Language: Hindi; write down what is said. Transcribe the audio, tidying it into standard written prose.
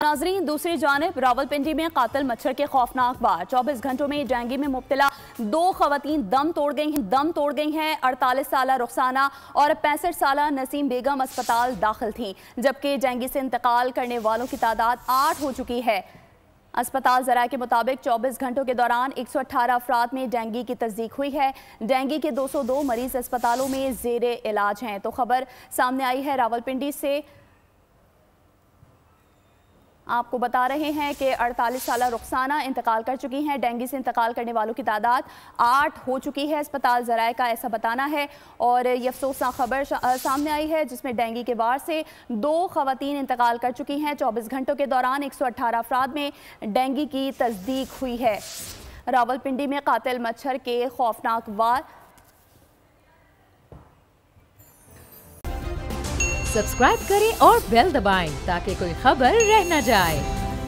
नाजरीन, दूसरी जानिब रावलपिंडी में कातिल मच्छर के खौफनाक वार। 24 घंटों में डेंगू में मुब्तला 2 खवातीन दम तोड़ गई हैं। 48 साला रुखसाना और 65 साला नसीम बेगम अस्पताल दाखिल थीं, जबकि डेंगू से इंतकाल करने वालों की तादाद 8 हो चुकी है। अस्पताल ज़राए के मुताबिक 24 घंटों के दौरान 118 अफराद में डेंगू की तस्दीक हुई है। डेंगू के 202 मरीज अस्पतालों में ज़ेरे इलाज हैं। तो खबर सामने आई है रावलपिंडी से। आपको बता रहे हैं कि 48 साला रुखसाना इंतकाल कर चुकी हैं। डेंगू से इंतकाल करने वालों की तादाद 8 हो चुकी है। अस्पताल ज़राए का ऐसा बताना है। और ये अफसोसनाक खबर सामने आई है जिसमें डेंगू के वार से 2 खवातीन इंतकाल कर चुकी हैं। 24 घंटों के दौरान 118 अफराद में डेंगू की तस्दीक हुई है। रावलपिंडी में कातिल मच्छर के खौफनाक वार। सब्सक्राइब करें और बेल दबाएं ताकि कोई खबर रह न जाए।